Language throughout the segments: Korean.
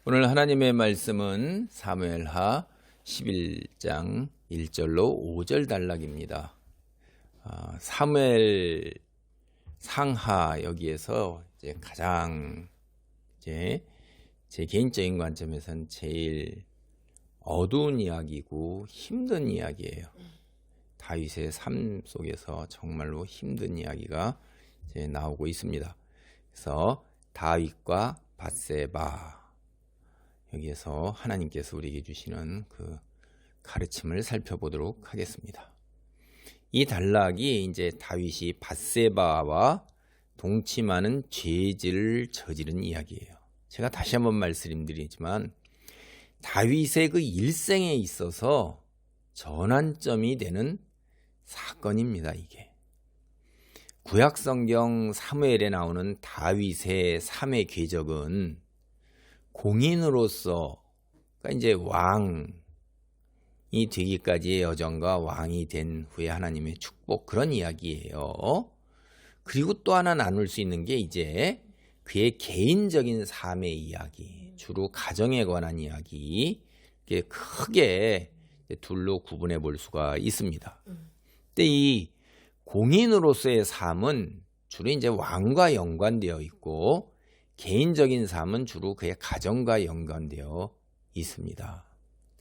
오늘 하나님의 말씀은 사무엘하 11장 1절로 5절 단락입니다. 사무엘 상하 여기에서 이제 가장 제 개인적인 관점에서는 제일 어두운 이야기고 힘든 이야기예요. 다윗의 삶 속에서 정말로 힘든 이야기가 이제 나오고 있습니다. 그래서 다윗과 밧세바 여기에서 하나님께서 우리에게 주시는 그 가르침을 살펴보도록 하겠습니다. 이 단락이 이제 다윗이 밧세바와 동침하는 죄질을 저지른 이야기예요. 제가 다시 한번 말씀드리지만 다윗의 그 일생에 있어서 전환점이 되는 사건입니다. 이게 구약성경 사무엘에 나오는 다윗의 삶의 궤적은 공인으로서 그러니까 이제 왕이 되기까지의 여정과 왕이 된 후에 하나님의 축복 그런 이야기예요. 그리고 또 하나 나눌 수 있는 게 이제 그의 개인적인 삶의 이야기, 주로 가정에 관한 이야기, 이게 크게 둘로 구분해 볼 수가 있습니다. 근데 이 공인으로서의 삶은 주로 이제 왕과 연관되어 있고 개인적인 삶은 주로 그의 가정과 연관되어 있습니다.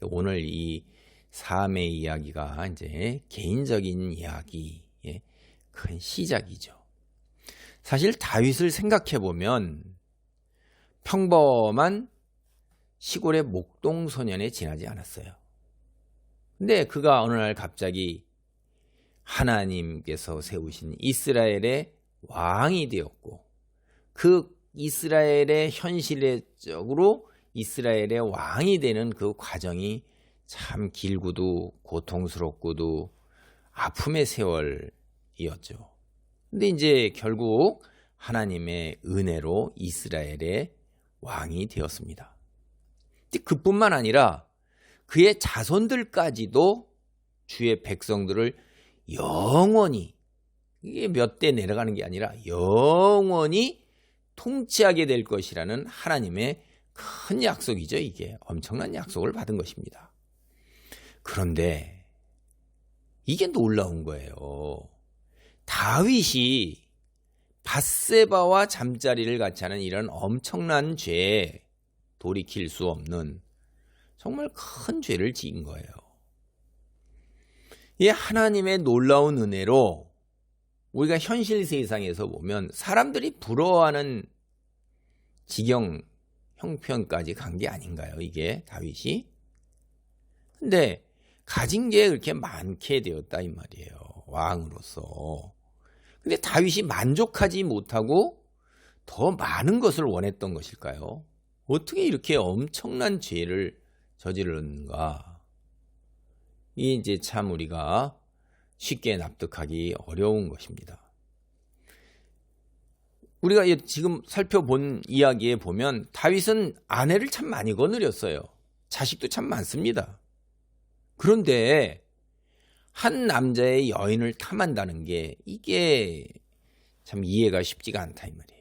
오늘 이 삶의 이야기가 이제 개인적인 이야기의 큰 시작이죠. 사실 다윗을 생각해 보면 평범한 시골의 목동 소년에 지나지 않았어요. 근데 그가 어느 날 갑자기 하나님께서 세우신 이스라엘의 왕이 되었고 그 이스라엘의 현실적으로 이스라엘의 왕이 되는 그 과정이 참 길고도 고통스럽고도 아픔의 세월이었죠. 근데 이제 결국 하나님의 은혜로 이스라엘의 왕이 되었습니다. 그뿐만 아니라 그의 자손들까지도 주의 백성들을 영원히 이게 몇 대 내려가는 게 아니라 영원히 통치하게 될 것이라는 하나님의 큰 약속이죠. 이게 엄청난 약속을 받은 것입니다. 그런데 이게 놀라운 거예요. 다윗이 밧세바와 잠자리를 같이 하는 이런 엄청난 죄에 돌이킬 수 없는 정말 큰 죄를 지은 거예요. 이 하나님의 놀라운 은혜로 우리가 현실 세상에서 보면 사람들이 부러워하는 지경 형편까지 간 게 아닌가요? 이게 다윗이. 근데 가진 게 그렇게 많게 되었다 이 말이에요. 왕으로서. 근데 다윗이 만족하지 못하고 더 많은 것을 원했던 것일까요? 어떻게 이렇게 엄청난 죄를 저지르는가? 이 이제 참 우리가 쉽게 납득하기 어려운 것입니다. 우리가 지금 살펴본 이야기에 보면 다윗은 아내를 참 많이 거느렸어요. 자식도 참 많습니다. 그런데 한 남자의 여인을 탐한다는 게 이게 참 이해가 쉽지가 않다 이 말이에요.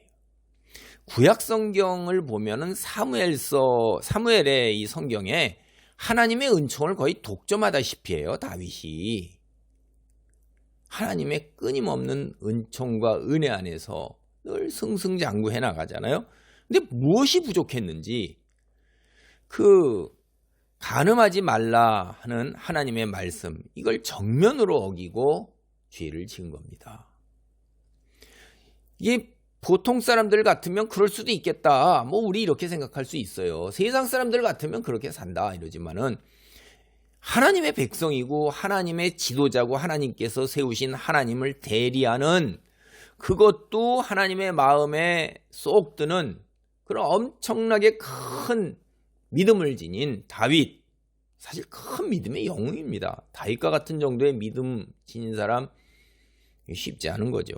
구약 성경을 보면은 사무엘의 이 성경에 하나님의 은총을 거의 독점하다시피 해요. 다윗이. 하나님의 끊임없는 은총과 은혜 안에서 늘 승승장구해 나가잖아요. 근데 무엇이 부족했는지 간음하지 말라 하는 하나님의 말씀 이걸 정면으로 어기고 죄를 지은 겁니다. 이게 보통 사람들 같으면 그럴 수도 있겠다. 우리 이렇게 생각할 수 있어요. 세상 사람들 같으면 그렇게 산다 이러지만은 하나님의 백성이고 하나님의 지도자고 하나님께서 세우신 하나님을 대리하는 그것도 하나님의 마음에 쏙 드는 그런 엄청나게 큰 믿음을 지닌 다윗. 사실 큰 믿음의 영웅입니다. 다윗과 같은 정도의 믿음 지닌 사람 쉽지 않은 거죠.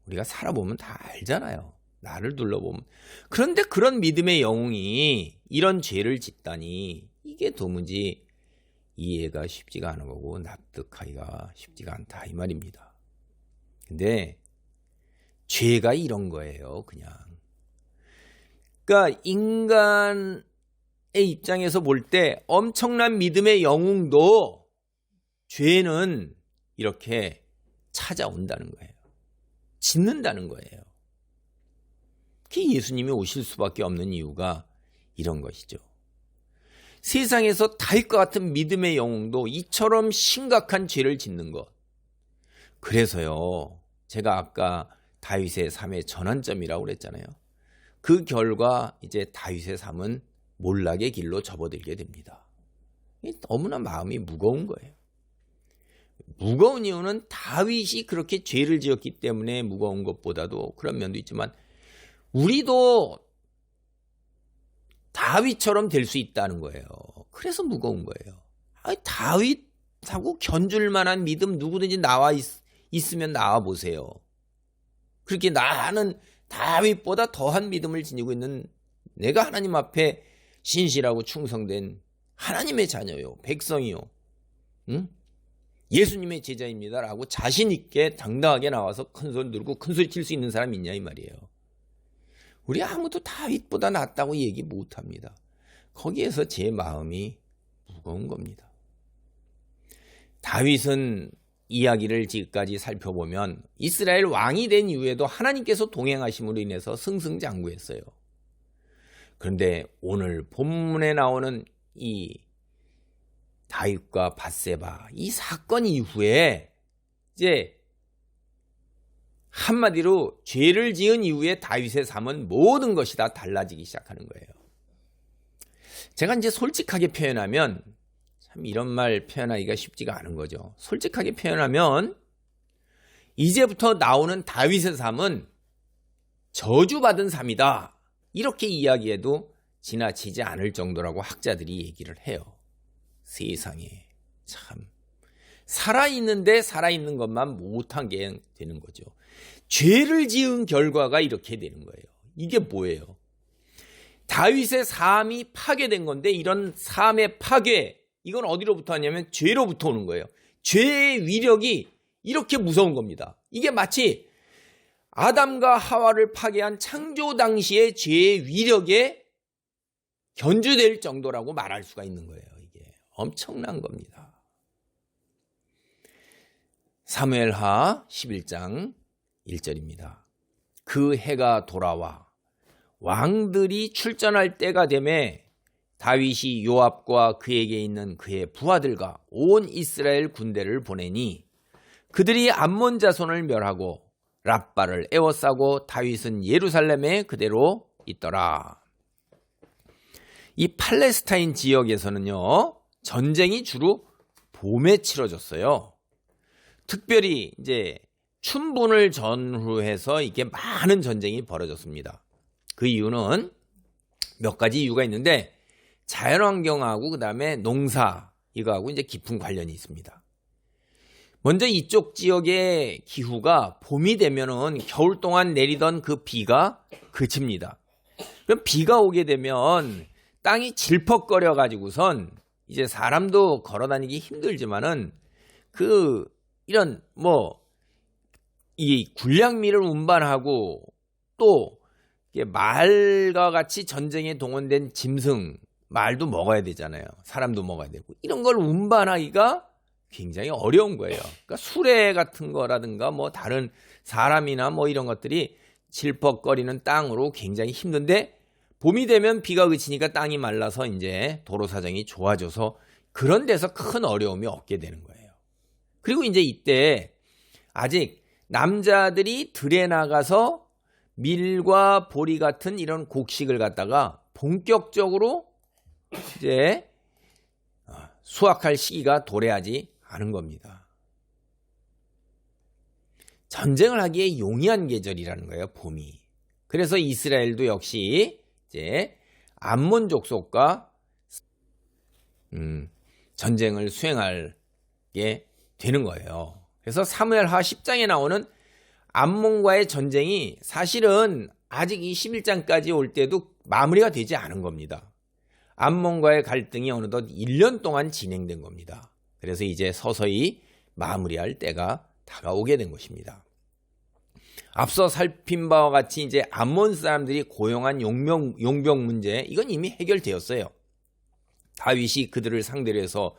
우리가 살아보면 다 알잖아요. 나를 둘러보면. 그런데 그런 믿음의 영웅이 이런 죄를 짓다니 이게 도무지 이해가 쉽지가 않은 거고 납득하기가 쉽지가 않다 이 말입니다. 근데 죄가 이런 거예요. 그냥 그러니까 인간 입장에서 볼 때 엄청난 믿음의 영웅도 죄는 이렇게 찾아온다는 거예요. 짓는다는 거예요. 예수님이 오실 수밖에 없는 이유가 이런 것이죠. 세상에서 다윗과 같은 믿음의 영웅도 이처럼 심각한 죄를 짓는 것. 그래서요, 제가 아까 다윗의 삶의 전환점이라고 그랬잖아요. 그 결과 이제 다윗의 삶은 몰락의 길로 접어들게 됩니다. 너무나 마음이 무거운 거예요. 무거운 이유는 다윗이 그렇게 죄를 지었기 때문에 무거운 것보다도 그런 면도 있지만 우리도 다윗처럼 될 수 있다는 거예요. 그래서 무거운 거예요. 다윗하고 견줄 만한 믿음 누구든지 나와 있으면 나와 보세요. 그렇게 나는 다윗보다 더한 믿음을 지니고 있는 내가 하나님 앞에 신실하고 충성된 하나님의 자녀요, 백성이요, 응? 예수님의 제자입니다라고 자신 있게 당당하게 나와서 큰 소리 들고 큰 소리 칠 수 있는 사람이 있냐 이 말이에요. 우리 아무도 다윗보다 낫다고 얘기 못합니다. 거기에서 제 마음이 무거운 겁니다. 다윗은 이야기를 지금까지 살펴보면 이스라엘 왕이 된 이후에도 하나님께서 동행하심으로 인해서 승승장구했어요. 그런데 오늘 본문에 나오는 이 다윗과 밧세바 이 사건 이후에 이제 한마디로 죄를 지은 이후에 다윗의 삶은 모든 것이 다 달라지기 시작하는 거예요. 제가 이제 솔직하게 표현하면 참 이런 말 표현하기가 쉽지가 않은 거죠. 솔직하게 표현하면 이제부터 나오는 다윗의 삶은 저주받은 삶이다. 이렇게 이야기해도 지나치지 않을 정도라고 학자들이 얘기를 해요. 세상에 참 살아있는데 살아있는 것만 못한 게 되는 거죠. 죄를 지은 결과가 이렇게 되는 거예요. 이게 뭐예요? 다윗의 삶이 파괴된 건데 이런 삶의 파괴 이건 어디로부터 하냐면 죄로부터 오는 거예요. 죄의 위력이 이렇게 무서운 겁니다. 이게 마치 아담과 하와를 파괴한 창조 당시의 죄의 위력에 견주될 정도라고 말할 수가 있는 거예요. 이게 엄청난 겁니다. 사무엘하 11장 1절입니다. 그 해가 돌아와 왕들이 출전할 때가 되매 다윗이 요압과 그에게 있는 그의 부하들과 온 이스라엘 군대를 보내니 그들이 암몬 자손을 멸하고 랍바를 에워싸고 다윗은 예루살렘에 그대로 있더라. 이 팔레스타인 지역에서는요, 전쟁이 주로 봄에 치러졌어요. 특별히 이제 춘분을 전후해서 이게 많은 전쟁이 벌어졌습니다. 그 이유는 몇 가지 이유가 있는데 자연환경하고 그 다음에 농사 이거하고 이제 깊은 관련이 있습니다. 먼저 이쪽 지역의 기후가 봄이 되면은 겨울 동안 내리던 그 비가 그칩니다. 그럼 비가 오게 되면 땅이 질퍽거려 가지고선 이제 사람도 걸어다니기 힘들지만은 이런 이 군량미를 운반하고 또 말과 같이 전쟁에 동원된 짐승, 말도 먹어야 되잖아요. 사람도 먹어야 되고 이런 걸 운반하기가 굉장히 어려운 거예요. 그러니까 수레 같은 거라든가 다른 사람이나 이런 것들이 질퍽거리는 땅으로 굉장히 힘든데 봄이 되면 비가 그치니까 땅이 말라서 이제 도로 사정이 좋아져서 그런 데서 큰 어려움이 없게 되는 거예요. 그리고 이제 이때 아직 남자들이 들에 나가서 밀과 보리 같은 이런 곡식을 갖다가 본격적으로 이제 수확할 시기가 도래하지 않은 겁니다. 전쟁을 하기에 용이한 계절이라는 거예요, 봄이. 그래서 이스라엘도 역시 이제 암몬 족속과 전쟁을 수행하게 되는 거예요. 그래서 사무엘하 10장에 나오는 암몬과의 전쟁이 사실은 아직 이 11장까지 올 때도 마무리가 되지 않은 겁니다. 암몬과의 갈등이 어느덧 1년 동안 진행된 겁니다. 그래서 이제 서서히 마무리할 때가 다가오게 된 것입니다. 앞서 살핀 바와 같이 이제 암몬 사람들이 고용한 용병 문제 이건 이미 해결되었어요. 다윗이 그들을 상대로 해서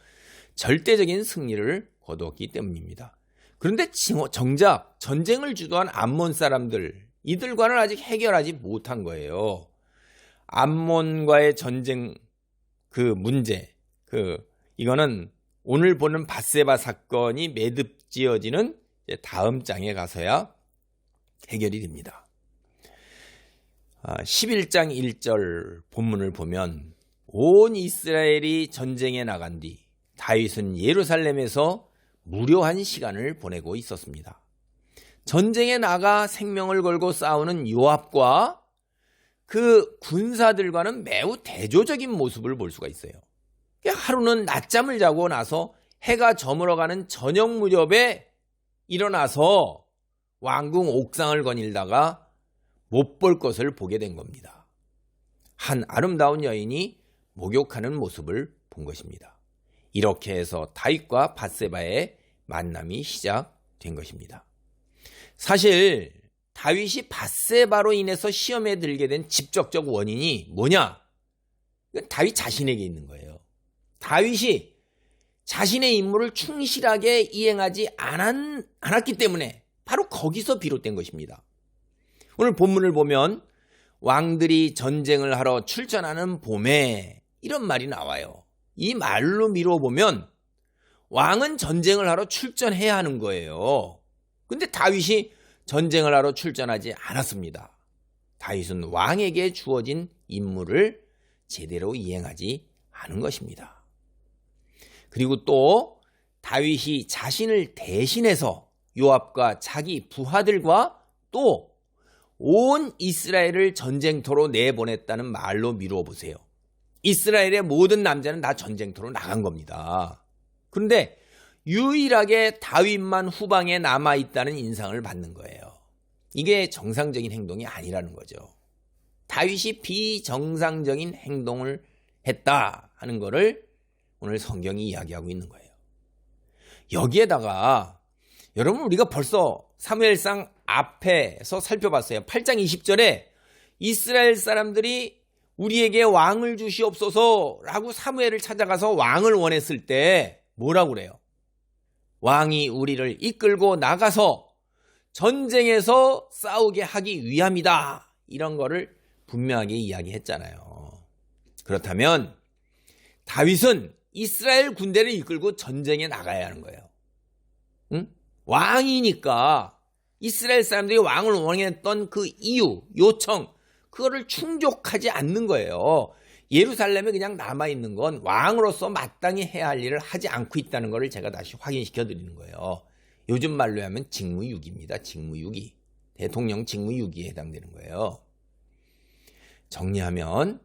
절대적인 승리를 거두었기 때문입니다. 그런데 정작 전쟁을 주도한 암몬 사람들, 이들과는 아직 해결하지 못한 거예요. 암몬과의 전쟁 문제, 이거는 오늘 보는 밧세바 사건이 매듭지어지는 다음 장에 가서야 해결이 됩니다. 11장 1절 본문을 보면 온 이스라엘이 전쟁에 나간 뒤 다윗은 예루살렘에서 무료한 시간을 보내고 있었습니다. 전쟁에 나가 생명을 걸고 싸우는 요압과 그 군사들과는 매우 대조적인 모습을 볼 수가 있어요. 하루는 낮잠을 자고 나서 해가 저물어가는 저녁 무렵에 일어나서 왕궁 옥상을 거닐다가 못 볼 것을 보게 된 겁니다. 한 아름다운 여인이 목욕하는 모습을 본 것입니다. 이렇게 해서 다윗과 밧세바의 만남이 시작된 것입니다. 사실 다윗이 밧세바로 인해서 시험에 들게 된 직접적 원인이 뭐냐? 다윗 자신에게 있는 거예요. 다윗이 자신의 임무를 충실하게 이행하지 않았기 때문에 바로 거기서 비롯된 것입니다. 오늘 본문을 보면 왕들이 전쟁을 하러 출전하는 봄에 이런 말이 나와요. 이 말로 미뤄보면 왕은 전쟁을 하러 출전해야 하는 거예요. 근데 다윗이 전쟁을 하러 출전하지 않았습니다. 다윗은 왕에게 주어진 임무를 제대로 이행하지 않은 것입니다. 그리고 또 다윗이 자신을 대신해서 요압과 자기 부하들과 또 온 이스라엘을 전쟁터로 내보냈다는 말로 미루어 보세요. 이스라엘의 모든 남자는 다 전쟁터로 나간 겁니다. 그런데 유일하게 다윗만 후방에 남아있다는 인상을 받는 거예요. 이게 정상적인 행동이 아니라는 거죠. 다윗이 비정상적인 행동을 했다 하는 것을 오늘 성경이 이야기하고 있는 거예요. 여기에다가 여러분 우리가 벌써 사무엘상 앞에서 살펴봤어요. 8장 20절에 이스라엘 사람들이 우리에게 왕을 주시옵소서 라고 사무엘을 찾아가서 왕을 원했을 때 뭐라고 그래요? 왕이 우리를 이끌고 나가서 전쟁에서 싸우게 하기 위함이다. 이런 거를 분명하게 이야기했잖아요. 그렇다면 다윗은 이스라엘 군대를 이끌고 전쟁에 나가야 하는 거예요. 응? 왕이니까 이스라엘 사람들이 왕을 원했던 그 이유, 요청, 그거를 충족하지 않는 거예요. 예루살렘에 그냥 남아있는 건 왕으로서 마땅히 해야 할 일을 하지 않고 있다는 것을 제가 다시 확인시켜 드리는 거예요. 요즘 말로 하면 직무유기입니다. 직무유기. 대통령 직무유기에 해당되는 거예요. 정리하면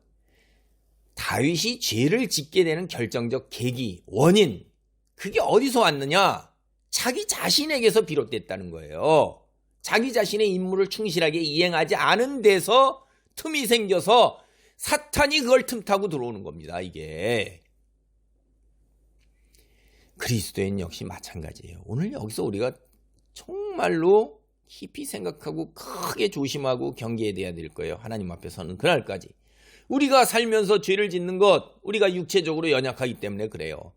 다윗이 죄를 짓게 되는 결정적 계기, 원인, 그게 어디서 왔느냐? 자기 자신에게서 비롯됐다는 거예요. 자기 자신의 임무를 충실하게 이행하지 않은 데서 틈이 생겨서 사탄이 그걸 틈타고 들어오는 겁니다. 이게 그리스도인 역시 마찬가지예요. 오늘 여기서 우리가 정말로 깊이 생각하고 크게 조심하고 경계해야 될 거예요. 하나님 앞에 서는 그날까지. 우리가 살면서 죄를 짓는 것, 우리가 육체적으로 연약하기 때문에 그래요.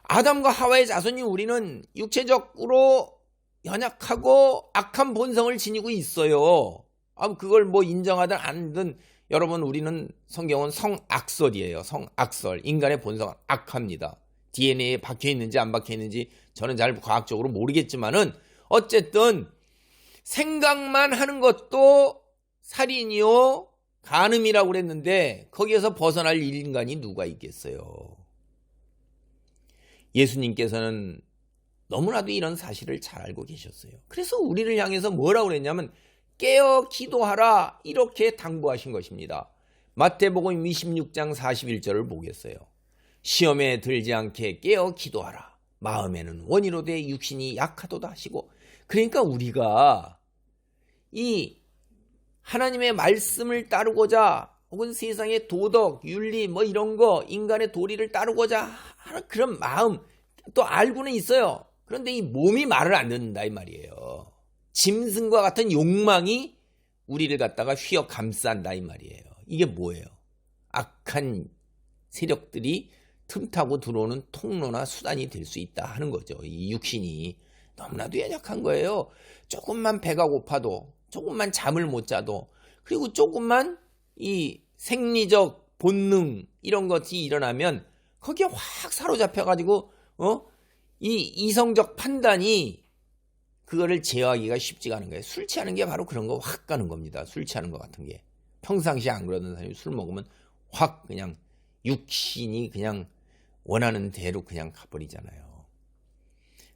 아담과 하와의 자손이 우리는 육체적으로 연약하고 악한 본성을 지니고 있어요. 그걸 뭐 인정하든 안 하든 여러분 우리는 성경은 성악설이에요. 성악설. 인간의 본성은 악합니다. DNA에 박혀있는지 안 박혀있는지 저는 잘 과학적으로 모르겠지만은 어쨌든 생각만 하는 것도 살인이요 간음이라고 그랬는데 거기에서 벗어날 인간이 누가 있겠어요. 예수님께서는 너무나도 이런 사실을 잘 알고 계셨어요. 그래서 우리를 향해서 뭐라고 그랬냐면 깨어 기도하라 이렇게 당부하신 것입니다. 마태복음 26장 41절을 보겠어요. 시험에 들지 않게 깨어 기도하라. 마음에는 원이로되 육신이 약하도다 하시고. 그러니까 우리가 이 하나님의 말씀을 따르고자 혹은 세상의 도덕, 윤리 뭐 이런 거 인간의 도리를 따르고자 하는 그런 마음 또 알고는 있어요. 그런데 이 몸이 말을 안 듣는다 이 말이에요. 짐승과 같은 욕망이 우리를 갖다가 휘어 감싼다 이 말이에요. 이게 뭐예요? 악한 세력들이 틈타고 들어오는 통로나 수단이 될 수 있다 하는 거죠. 이 육신이 너무나도 연약한 거예요. 조금만 배가 고파도, 조금만 잠을 못 자도, 그리고 조금만 이 생리적 본능 이런 것이 일어나면 거기에 확 사로잡혀가지고 이 이성적 판단이 그거를 제어하기가 쉽지가 않은 거예요. 술 취하는 게 바로 그런 거 확 가는 겁니다. 술 취하는 것 같은 게. 평상시에 안 그러던 사람이 술 먹으면 확 그냥 육신이 그냥 원하는 대로 그냥 가버리잖아요.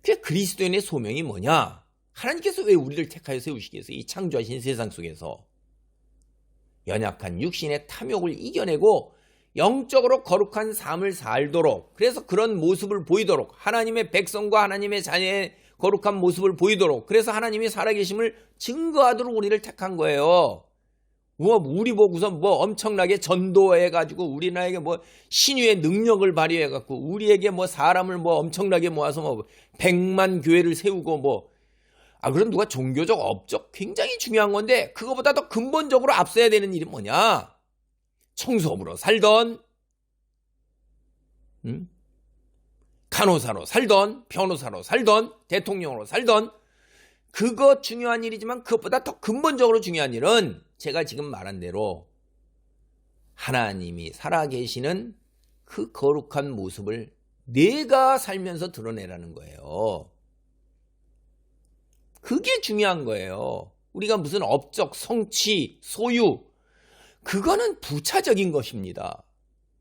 그래서 그리스도인의 소명이 뭐냐? 하나님께서 왜 우리를 택하여 세우시겠어요? 이 창조하신 세상 속에서 연약한 육신의 탐욕을 이겨내고 영적으로 거룩한 삶을 살도록, 그래서 그런 모습을 보이도록, 하나님의 백성과 하나님의 자녀의 거룩한 모습을 보이도록, 그래서 하나님이 살아계심을 증거하도록 우리를 택한 거예요. 우리 보고서 엄청나게 전도해가지고 우리나라에게 신유의 능력을 발휘해갖고 우리에게 사람을 엄청나게 모아서 100만 교회를 세우고 그럼 누가 종교적 업적 굉장히 중요한 건데 그거보다 더 근본적으로 앞서야 되는 일이 뭐냐? 청소부로 살던, 간호사로 살던, 변호사로 살던, 대통령으로 살던, 그거 중요한 일이지만 그것보다 더 근본적으로 중요한 일은 제가 지금 말한 대로 하나님이 살아계시는 그 거룩한 모습을 내가 살면서 드러내라는 거예요. 그게 중요한 거예요. 우리가 무슨 업적, 성취, 소유, 그거는 부차적인 것입니다.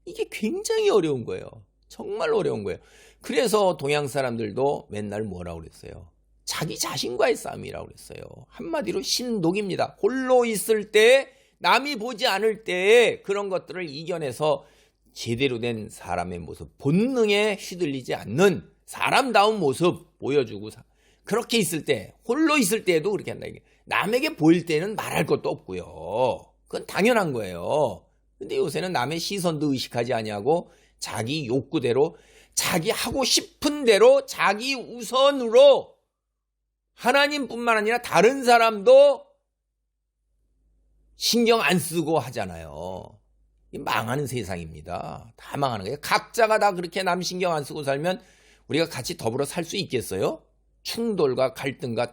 이게 굉장히 어려운 거예요. 정말 어려운 거예요. 그래서 동양 사람들도 맨날 뭐라고 그랬어요? 자기 자신과의 싸움이라고 그랬어요. 한마디로 신독입니다. 홀로 있을 때, 남이 보지 않을 때 그런 것들을 이겨내서 제대로 된 사람의 모습, 본능에 휘둘리지 않는 사람다운 모습 보여주고, 그렇게 있을 때, 홀로 있을 때에도 그렇게 한다. 남에게 보일 때는 말할 것도 없고요. 그건 당연한 거예요. 근데 요새는 남의 시선도 의식하지 아니하고 자기 욕구대로, 자기 하고 싶은 대로, 자기 우선으로 하나님뿐만 아니라 다른 사람도 신경 안 쓰고 하잖아요. 망하는 세상입니다. 다 망하는 거예요. 각자가 다 그렇게 남 신경 안 쓰고 살면 우리가 같이 더불어 살 수 있겠어요? 충돌과 갈등과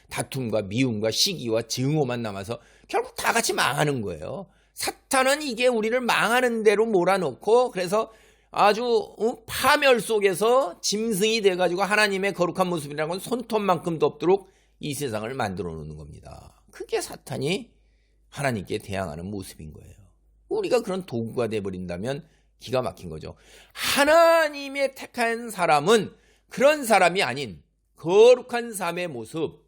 다툼과 미움과 시기와 증오만 남아서 결국 다 같이 망하는 거예요. 사탄은 이게 우리를 망하는 대로 몰아넣고, 그래서 아주 파멸 속에서 짐승이 돼가지고 하나님의 거룩한 모습이라는 건 손톱만큼도 없도록 이 세상을 만들어 놓는 겁니다. 그게 사탄이 하나님께 대항하는 모습인 거예요. 우리가 그런 도구가 돼버린다면 기가 막힌 거죠. 하나님의 택한 사람은 그런 사람이 아닌 거룩한 삶의 모습,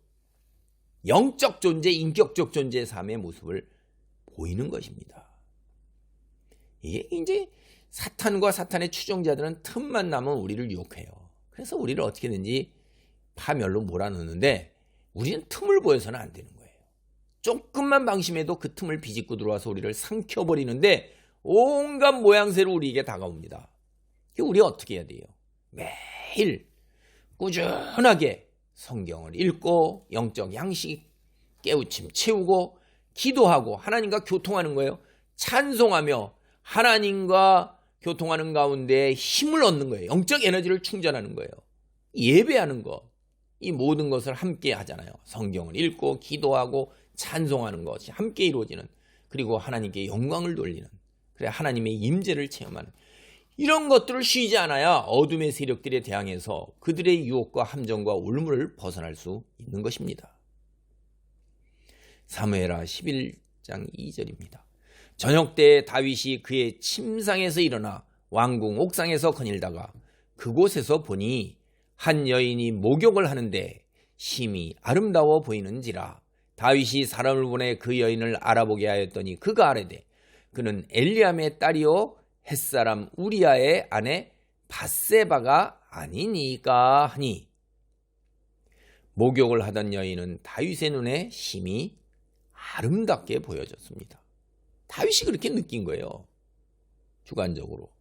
영적 존재, 인격적 존재의 삶의 모습을 보이는 것입니다. 이게 이제 사탄과 사탄의 추종자들은 틈만 나면 우리를 유혹해요. 그래서 우리를 어떻게든지 파멸로 몰아넣는데 우리는 틈을 보여서는 안 되는 거예요. 조금만 방심해도 그 틈을 비집고 들어와서 우리를 삼켜버리는데 온갖 모양새로 우리에게 다가옵니다. 우리 어떻게 해야 돼요? 매일 꾸준하게 성경을 읽고 영적 양식 깨우침 채우고 기도하고 하나님과 교통하는 거예요. 찬송하며 하나님과 교통하는 가운데 힘을 얻는 거예요. 영적 에너지를 충전하는 거예요. 예배하는 것, 이 모든 것을 함께 하잖아요. 성경을 읽고 기도하고 찬송하는 것이 함께 이루어지는, 그리고 하나님께 영광을 돌리는, 그래 하나님의 임재를 체험하는, 이런 것들을 쉬지 않아야 어둠의 세력들에 대항해서 그들의 유혹과 함정과 올무를 벗어날 수 있는 것입니다. 사무엘하 11장 2절입니다. 저녁 때 다윗이 그의 침상에서 일어나 왕궁 옥상에서 거닐다가 그곳에서 보니 한 여인이 목욕을 하는데 심히 아름다워 보이는지라. 다윗이 사람을 보내 그 여인을 알아보게 하였더니 그가 아뢰되 그는 엘리암의 딸이요 햇사람 우리아의 아내 밧세바가 아니니까 하니, 목욕을 하던 여인은 다윗의 눈에 심히 아름답게 보여졌습니다. 다윗이 그렇게 느낀 거예요. 주관적으로.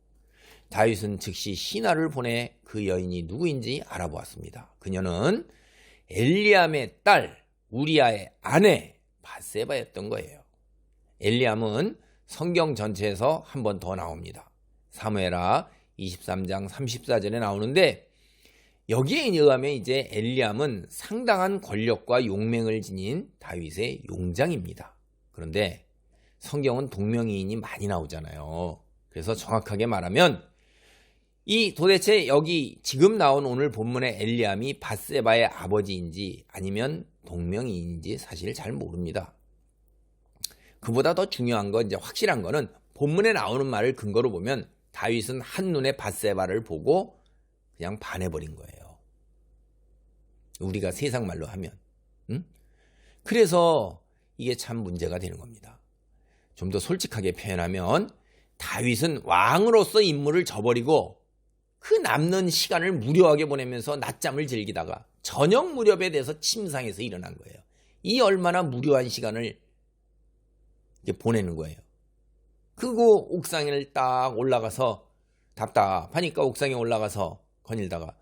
다윗은 즉시 신하를 보내 그 여인이 누구인지 알아보았습니다. 그녀는 엘리암의 딸 우리아의 아내 밧세바였던 거예요. 엘리암은 성경 전체에서 한 번 더 나옵니다. 사무엘하 23장 34절에 나오는데 여기에 의하면 이제 엘리암은 상당한 권력과 용맹을 지닌 다윗의 용장입니다. 그런데 성경은 동명이인이 많이 나오잖아요. 그래서 정확하게 말하면 이 도대체 여기 지금 나온 오늘 본문의 엘리암이 밧세바의 아버지인지 아니면 동명이인지 사실 잘 모릅니다. 그보다 더 중요한 건 이제 확실한 거는 본문에 나오는 말을 근거로 보면 다윗은 한눈에 밧세바를 보고 그냥 반해버린 거예요. 우리가 세상 말로 하면. 그래서 이게 참 문제가 되는 겁니다. 좀 더 솔직하게 표현하면 다윗은 왕으로서 임무를 저버리고 그 남는 시간을 무료하게 보내면서 낮잠을 즐기다가 저녁 무렵에 대해서 침상에서 일어난 거예요. 이 얼마나 무료한 시간을 이제 보내는 거예요. 그리고 옥상을 딱 올라가서 답답하니까 옥상에 올라가서 거닐다가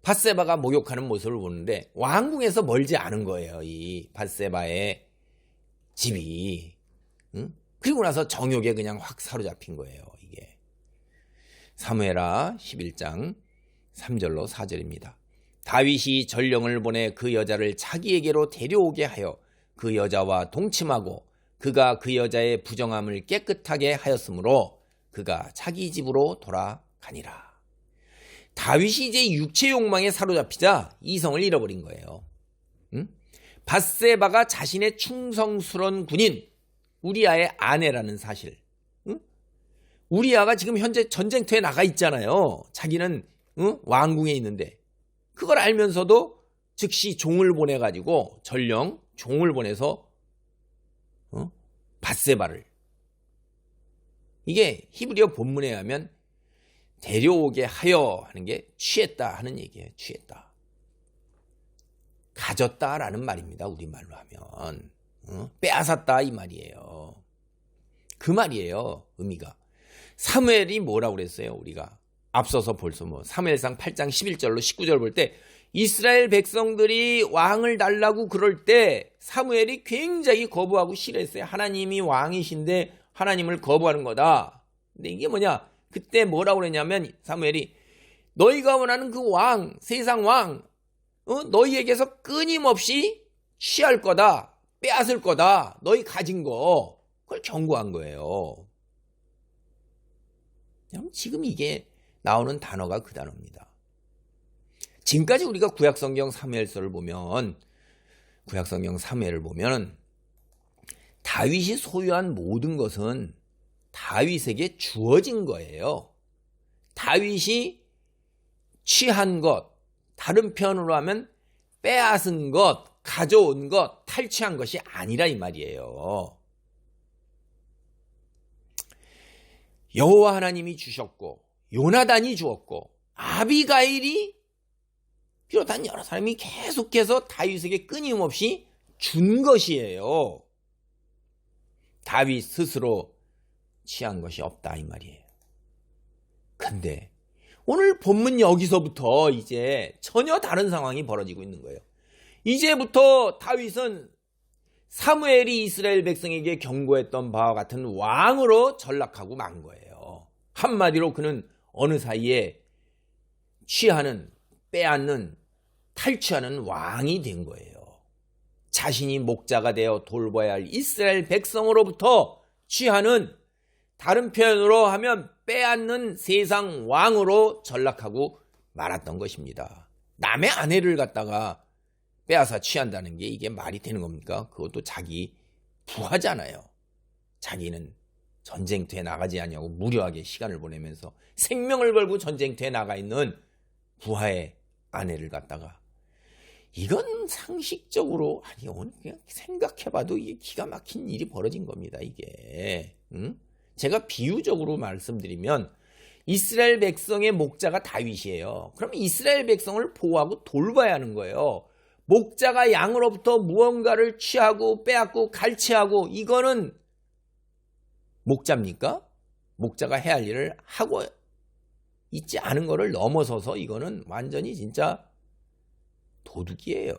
밧세바가 목욕하는 모습을 보는데 왕궁에서 멀지 않은 거예요. 이 밧세바의 집이. 그리고 나서 정욕에 그냥 확 사로잡힌 거예요. 이게 사무엘하 11장 3절로 4절입니다. 다윗이 전령을 보내 그 여자를 자기에게로 데려오게 하여 그 여자와 동침하고 그가 그 여자의 부정함을 깨끗하게 하였으므로 그가 자기 집으로 돌아가니라. 다윗이 이제 육체 욕망에 사로잡히자 이성을 잃어버린 거예요. 밧세바가 자신의 충성스러운 군인 우리아의 아내라는 사실. 우리아가 지금 현재 전쟁터에 나가 있잖아요. 자기는 왕궁에 있는데 그걸 알면서도 즉시 종을 보내가지고 전령 종을 보내서 밧세바를 이게 히브리어 본문에 하면 데려오게 하여 하는 게 취했다 하는 얘기예요. 취했다. 가졌다라는 말입니다. 우리말로 하면. 빼앗았다 이 말이에요. 그 말이에요. 의미가. 사무엘이 뭐라고 그랬어요? 우리가 앞서서 벌써 사무엘상 8장 11절로 19절 볼 때 이스라엘 백성들이 왕을 달라고 그럴 때 사무엘이 굉장히 거부하고 싫어했어요. 하나님이 왕이신데 하나님을 거부하는 거다. 근데 이게 뭐냐? 그때 뭐라고 그랬냐면 사무엘이 너희가 원하는 그 왕, 세상 왕, 너희에게서 끊임없이 취할 거다. 빼앗을 거다. 너희 가진 거. 그걸 경고한 거예요. 지금 이게 나오는 단어가 그 단어입니다. 지금까지 우리가 구약성경 사무엘서를 보면 구약성경 사무엘을 보면 다윗이 소유한 모든 것은 다윗에게 주어진 거예요. 다윗이 취한 것, 다른 표현으로 하면 빼앗은 것, 가져온 것, 탈취한 것이 아니라 이 말이에요. 여호와 하나님이 주셨고 요나단이 주었고 아비가일이 비롯한 여러 사람이 계속해서 다윗에게 끊임없이 준 것이에요. 다윗 스스로 취한 것이 없다 이 말이에요. 근데 오늘 본문 여기서부터 이제 전혀 다른 상황이 벌어지고 있는 거예요. 이제부터 다윗은 사무엘이 이스라엘 백성에게 경고했던 바와 같은 왕으로 전락하고 만 거예요. 한마디로 그는 어느 사이에 취하는, 빼앗는, 탈취하는 왕이 된 거예요. 자신이 목자가 되어 돌봐야 할 이스라엘 백성으로부터 취하는, 다른 표현으로 하면 빼앗는 세상 왕으로 전락하고 말았던 것입니다. 남의 아내를 갖다가 빼앗아 취한다는 게 이게 말이 되는 겁니까? 그것도 자기 부하잖아요. 자기는 전쟁터에 나가지 않냐고 무료하게 시간을 보내면서 생명을 걸고 전쟁터에 나가 있는 부하의 아내를 갖다가 이건 상식적으로 오늘 그냥 생각해봐도 이게 기가 막힌 일이 벌어진 겁니다. 이게 제가 비유적으로 말씀드리면 이스라엘 백성의 목자가 다윗이에요. 그러면 이스라엘 백성을 보호하고 돌봐야 하는 거예요. 목자가 양으로부터 무언가를 취하고 빼앗고 갈취하고 이거는 목자입니까? 목자가 해야 할 일을 하고 있지 않은 거를 넘어서서 이거는 완전히 진짜 도둑이에요.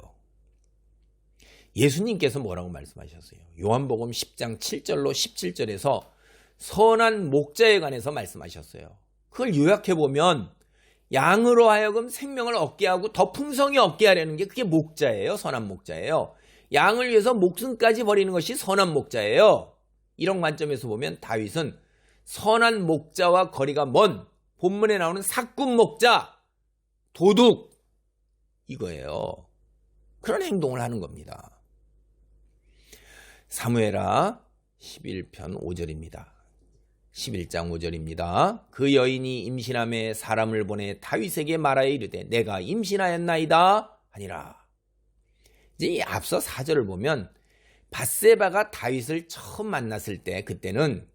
예수님께서 뭐라고 말씀하셨어요? 요한복음 10장 7절로 17절에서 선한 목자에 관해서 말씀하셨어요. 그걸 요약해보면 양으로 하여금 생명을 얻게 하고 더 풍성히 얻게 하려는 게 그게 목자예요. 선한 목자예요. 양을 위해서 목숨까지 버리는 것이 선한 목자예요. 이런 관점에서 보면 다윗은 선한 목자와 거리가 먼 본문에 나오는 사꾼 목자, 도둑 이거예요. 그런 행동을 하는 겁니다. 사무엘하 11편 5절입니다. 11장 5절입니다. 그 여인이 임신함에 사람을 보내 다윗에게 말하여 이르되 내가 임신하였나이다 하니라. 이제 이 앞서 4절을 보면 밧세바가 다윗을 처음 만났을 때 그때는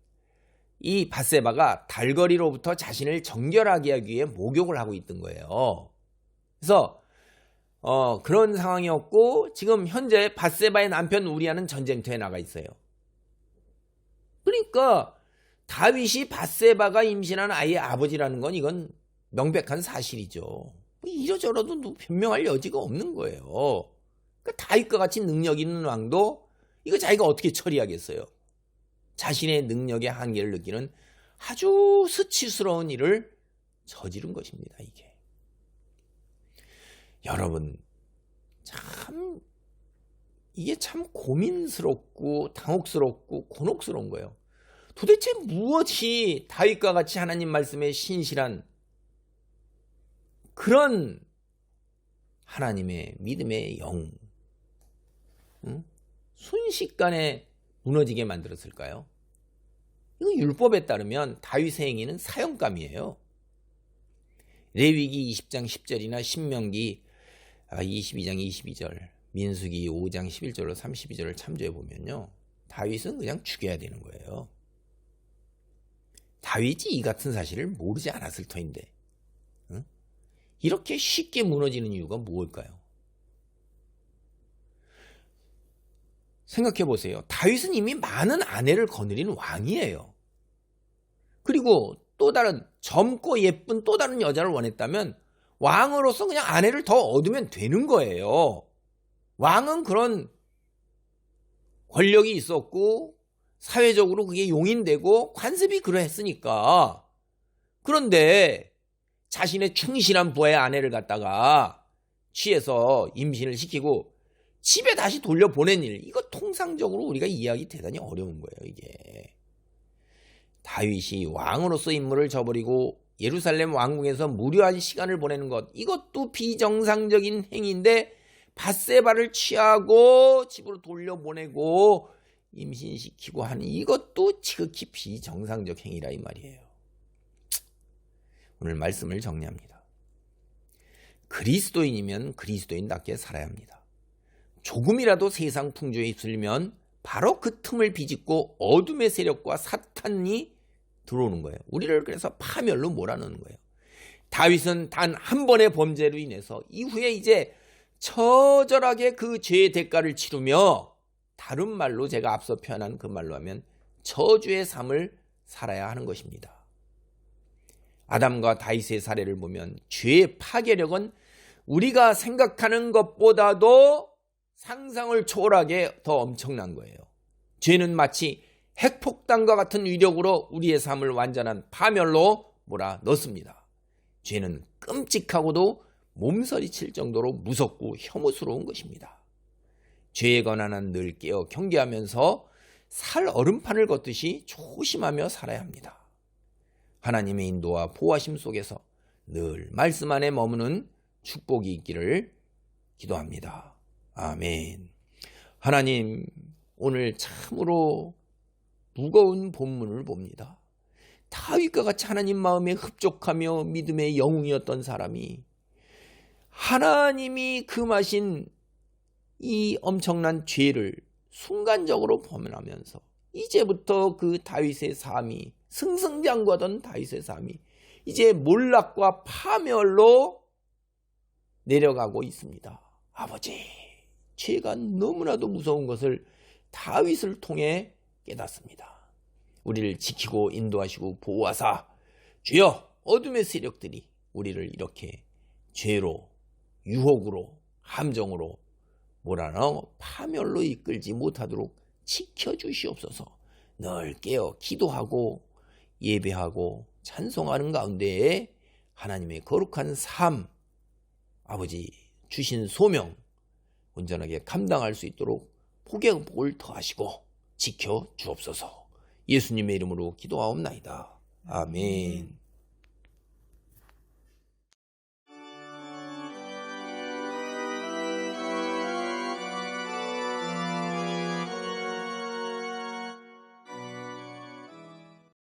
이 밧세바가 달거리로부터 자신을 정결하게 하기 위해 목욕을 하고 있던 거예요. 그래서 그런 상황이었고 지금 현재 밧세바의 남편 우리아는 전쟁터에 나가 있어요. 그러니까 다윗이 밧세바가 임신한 아이의 아버지라는 건 이건 명백한 사실이죠. 이러저러도 변명할 여지가 없는 거예요. 그러니까 다윗과 같이 능력 있는 왕도 이거 자기가 어떻게 처리하겠어요. 자신의 능력의 한계를 느끼는 아주 수치스러운 일을 저지른 것입니다. 여러분 이게 참 고민스럽고 당혹스럽고 곤혹스러운 거예요. 도대체 무엇이 다윗과 같이 하나님 말씀에 신실한 그런 하나님의 믿음의 영 순식간에 무너지게 만들었을까요? 이거 율법에 따르면 다윗의 행위는 사형감이에요. 레위기 20장 10절이나 신명기 22장 22절, 민수기 5장 11절로 32절을 참조해 보면요. 다윗은 그냥 죽여야 되는 거예요. 다윗이 이 같은 사실을 모르지 않았을 터인데 이렇게 쉽게 무너지는 이유가 무엇일까요? 생각해 보세요. 다윗은 이미 많은 아내를 거느린 왕이에요. 그리고 또 다른 젊고 예쁜 또 다른 여자를 원했다면 왕으로서 그냥 아내를 더 얻으면 되는 거예요. 왕은 그런 권력이 있었고 사회적으로 그게 용인되고 관습이 그러했으니까. 그런데 자신의 충실한 부하의 아내를 갖다가 취해서 임신을 시키고 집에 다시 돌려보낸 일, 이거 통상적으로 우리가 이해하기 대단히 어려운 거예요. 이게 다윗이 왕으로서 임무를 저버리고 예루살렘 왕궁에서 무료한 시간을 보내는 것, 이것도 비정상적인 행위인데 밧세바를 취하고 집으로 돌려보내고 임신시키고 하는 이것도 지극히 비정상적 행위라 이 말이에요. 오늘 말씀을 정리합니다. 그리스도인이면 그리스도인답게 살아야 합니다. 조금이라도 세상 풍조에 휩쓸리면 바로 그 틈을 비집고 어둠의 세력과 사탄이 들어오는 거예요. 우리를 그래서 파멸로 몰아넣는 거예요. 다윗은 단 한 번의 범죄로 인해서 이후에 이제 처절하게 그 죄의 대가를 치르며, 다른 말로 제가 앞서 표현한 그 말로 하면 저주의 삶을 살아야 하는 것입니다. 아담과 다윗의 사례를 보면 죄의 파괴력은 우리가 생각하는 것보다도 상상을 초월하게 더 엄청난 거예요. 죄는 마치 핵폭탄과 같은 위력으로 우리의 삶을 완전한 파멸로 몰아넣습니다. 죄는 끔찍하고도 몸서리칠 정도로 무섭고 혐오스러운 것입니다. 죄에 관한 한 늘 깨어 경계하면서 살 얼음판을 걷듯이 조심하며 살아야 합니다. 하나님의 인도와 보호하심 속에서 늘 말씀 안에 머무는 축복이 있기를 기도합니다. 아멘. 하나님, 오늘 참으로 무거운 본문을 봅니다. 다윗과 같이 하나님 마음에 흡족하며 믿음의 영웅이었던 사람이 하나님이 금하신 이 엄청난 죄를 순간적으로 범하면서 이제부터 그 다윗의 삶이, 승승장구하던 다윗의 삶이 이제 몰락과 파멸로 내려가고 있습니다. 아버지, 죄가 너무나도 무서운 것을 다윗을 통해 깨닫습니다. 우리를 지키고 인도하시고 보호하사 주여, 어둠의 세력들이 우리를 이렇게 죄로, 유혹으로, 함정으로 몰아넣어 파멸로 이끌지 못하도록 지켜주시옵소서. 늘 깨어 기도하고 예배하고 찬송하는 가운데에 하나님의 거룩한 삶, 아버지 주신 소명 온전하게 감당할 수 있도록 복의 복을 더하시고 지켜 주옵소서. 예수님의 이름으로 기도하옵나이다. 아멘.